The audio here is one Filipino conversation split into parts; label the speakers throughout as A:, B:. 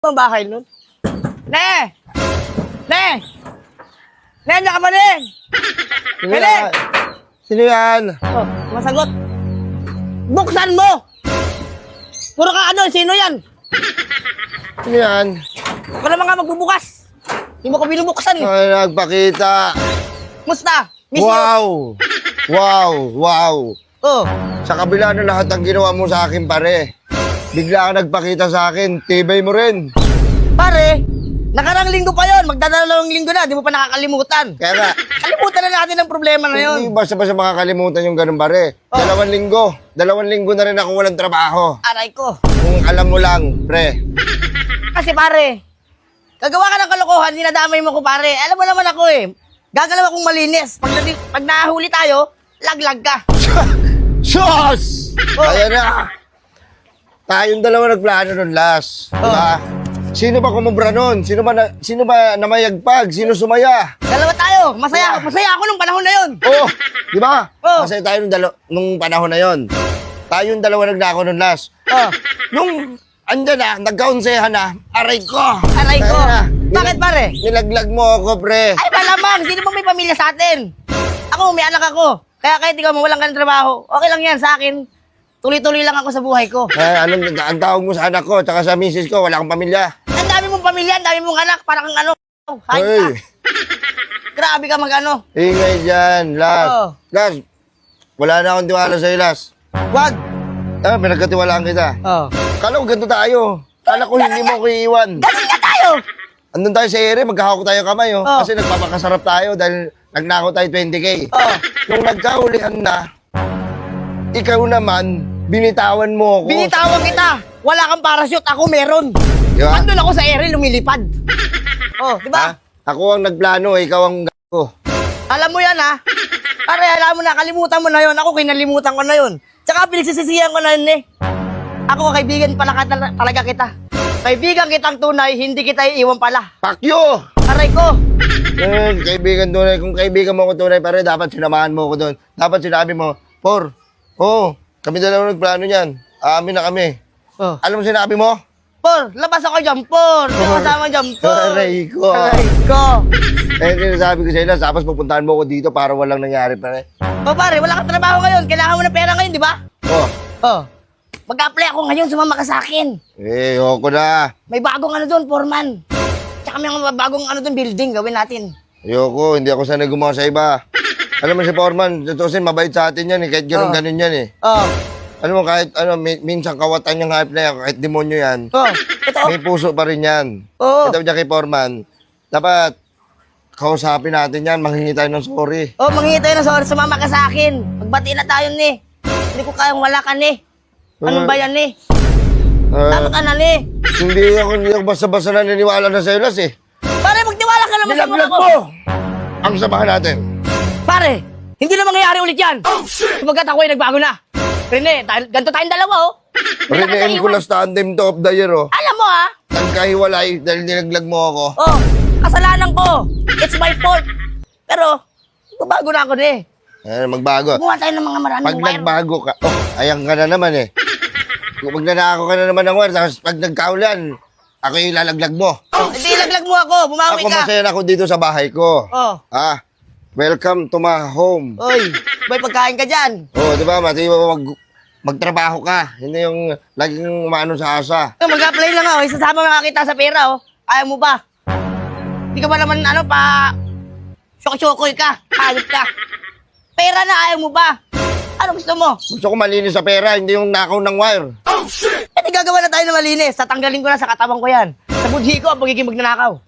A: Ang bahay nun. Ne! Ne! Ne, niya ka ba, Ne?
B: Sino
A: Ne!
B: yan? Sino yan?
A: Oh, masagot. Buksan mo! Puro ka ano, sino yan?
B: Sino yan?
A: Ako naman nga magbubukas. Hindi mo ko binubuksan eh.
B: Ay, nagpakita.
A: Musta? Miss you.
B: Wow! Wow! Wow!
A: Oh,
B: Sa kabila ng lahat ng ginawa mo sa akin, pare. Bigla ka nagpakita sa akin. Tibay mo rin.
A: pare, nakarang linggo pa yon, magdadalawang linggo na, di mo pa nakakalimutan.
B: Kaya nga,
A: Kalimutan na natin ang problema na yon.
B: hindi basta-basta makakalimutan yung ganun, pare.
A: Oh.
B: 2 linggo. 2 linggo na rin ako walang trabaho.
A: Aray ko.
B: Kung alam mo lang, pre.
A: Kasi pare, gagawa ka ng kalokohan, dinadamay mo ko pare. Alam mo naman ako eh, gagalaw akong malinis. Pag nahuli tayo, laglag ka.
B: Sos!
A: Oh.
B: Ayan na. Tayong dalawa nagplano nun last. Diba? Sino ba kumubra nun? Sino ba namayagpag? Sino sumaya?
A: Dalawa tayo, masaya ako nung panahon na yon.
B: Oh, di ba?
A: Oh.
B: Masaya tayo nung panahon na yon. Tayong dalawa nagnako nun last.
A: Oh,
B: Nung andyan na, nagkaunsehan na, aray ko.
A: aray ko.
B: Ayan na.
A: Bakit pare?
B: Nilaglag mo ako, pre.
A: Ay malamang, sino bang may pamilya sa atin? Ako, may anak ako. Kaya kahit ikaw mawalan ka ng trabaho, okay lang yan sa akin. Tuloy-tuloy lang ako sa buhay ko.
B: Ang tawag mo sa anak ko, tsaka sa misis ko, wala akong pamilya.
A: Ang dami mong pamilya, ang dami mong anak, parang kang ano. Hayop ka.
B: Hey,
A: Grabe ka mag-ano.
B: ingay dyan, Las.
A: Oo.
B: Las, wala na akong tiwala sa'yo, Las.
A: Wag.
B: Pinagkatiwalaan kita.
A: Oh.
B: Kala ko ganito tayo. Kala ko hindi mo ko iiwan.
A: Ganun nga tayo.
B: Andun tayo sa ere, magkahawak tayo kamay, oh.
A: Oh.
B: Kasi nagpapakasarap tayo dahil nagnakaw tayo 20K.
A: Oh.
B: Nung nagkahulihan na, ikaw naman, binitawan mo ako.
A: Binitawan kita. Wala kang parachute, ako meron.
B: Di ba?
A: Andun ako sa ere, lumilipad. Oh, di ba?
B: Ha? Ako ang nagplano, ikaw ang ko.
A: Alam mo yan, ha? Pare, alam mo na, kalimutan mo na yon. Ako, kinalimutan ko na yon. Tsaka, pinagsisisihan ko na yun, eh. Ako, kaibigan pala talaga kita. Kaibigan kitang tunay, hindi kita iiwan pala.
B: Pakyo!
A: Aray ko.
B: Kaibigan tunay. Kung kaibigan mo ako tunay, pare, dapat sinamahan mo ako doon. Dapat sinabi mo, Por, kami dalawa nagplano niyan. Amin na kami.
A: Oh.
B: Alam mo sinabi mo?
A: Por, labas ako dyan, Por. Kasama dyan, Por.
B: Aray ko.
A: Aray ko.
B: Sinasabi ko sa ila, tapos pupuntahan mo ako dito para walang nangyari, pare.
A: O pare, wala kang trabaho ngayon. Kailangan mo ng pera ngayon, di ba?
B: Oh,
A: Oh. Mag-apply ako ngayon, sumama ka sa akin.
B: ayoko na.
A: May bagong ano doon, foreman. Tsaka may mga bagong ano doon, building, gawin natin.
B: Ayoko, hindi ako sanay gumawa sa iba. Alam mo si Foreman, tutusin, mabait sa atin yan eh, kahit ganun-ganun yan eh.
A: Oh.
B: Alam mo, kahit minsan kawatan yung hype na yan, kahit demonyo yan,
A: Oh. Totoo.
B: may puso pa rin yan.
A: Oo.
B: Ito dyan kay Foreman, dapat kausapin natin yan, manghingi tayo ng sorry.
A: Oh, manghingi tayo ng sorry, sumama ka sa akin. Magbati na tayo, ni. Hindi ko kayang wala ka, ni. Ano ba yan, ni? Tama ka na, ni.
B: Hindi ako basta-basta naniniwala na sa'yo, Las eh.
A: Pare, magtiwala ka naman sa mga
B: Nilaglag
A: ko.
B: mo! Ang samahan natin.
A: Pare, hindi na mangyayari ulit yan. Sapagkat ako ay nagbago na. Rene, ganito tayong dalawa, oh.
B: Reneen ko lang tandem to of the year, oh.
A: Alam mo, ha?
B: Nagkahiwalay dahil nilaglag mo ako.
A: Oh, kasalanan ko. It's my fault. Pero, bago na ako, ni.
B: Magbago.
A: Gumawa tayo ng mga maraming
B: Pag
A: wire.
B: nagbago ka, ayan ka na naman eh. Kung magnanakaw ka na naman ng wire, tapos pag nagkaulan, ako yung ilalaglag mo.
A: Oh, hindi, laglag mo ako. Bumawi
B: Ako
A: ka.
B: masaya na ako dito sa bahay ko.
A: Oh.
B: Welcome to my home.
A: Oy, may pagkain ka dyan.
B: Di ba, mati magtrabaho ka. Hindi yung laging umano sa asa.
A: Mag-apply lang ako. Isasama mga kita sa pera, oh. Ayaw mo ba? Hindi ka ba naman, syok-syokoy ka. Hayop ka. Pera na, ayaw mo ba? Ano gusto mo?
B: Gusto ko malinis sa pera, hindi yung nakaw ng wire.
A: Eh, di gagawa na tayo ng malinis. Tatanggalin ko na sa katawan ko yan. Sa budhi ko ang pagiging magnanakaw.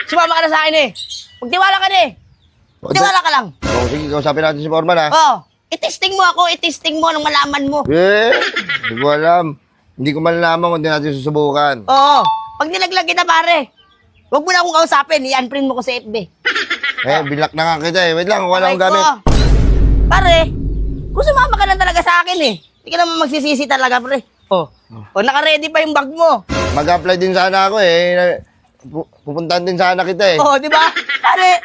A: Sumama ka na sa akin, eh. Magtiwala ka na, eh. Magtiwala ka lang.
B: Sige, kausapin natin si Foreman, ha?
A: Oh, itesting mo ako. Itesting mo nung malaman mo.
B: Hindi ko alam. Hindi ko malalaman kung hindi natin susubukan.
A: Oo. Pag nilaglag kita, pare, huwag mo na akong kausapin. I-unprint mo ko sa FB.
B: Bilak na nga kita eh. Wait lang, wala akong
A: Aray
B: gamit.
A: ko. Pare, kung sumama ka lang talaga sa akin, eh. Hindi ka naman magsisisi talaga, pre. Oh, naka-ready pa yung bag mo.
B: Mag-apply din sana ako eh. Pupuntahan din sana kita eh.
A: Oh, di ba? Pare,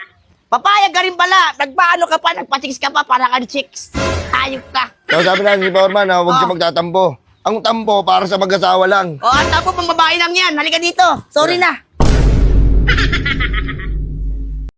A: papayag ka rin pala. Nagpaano ka pa, nagpa-chicks ka pa, para kang chicks. Hayop ka.
B: So sabi natin si Foreman, huwag siya magtatampo. ang tampo para sa mag-asawa lang.
A: O, ang tapo pang babae lang yan. Halika dito. Sorry na.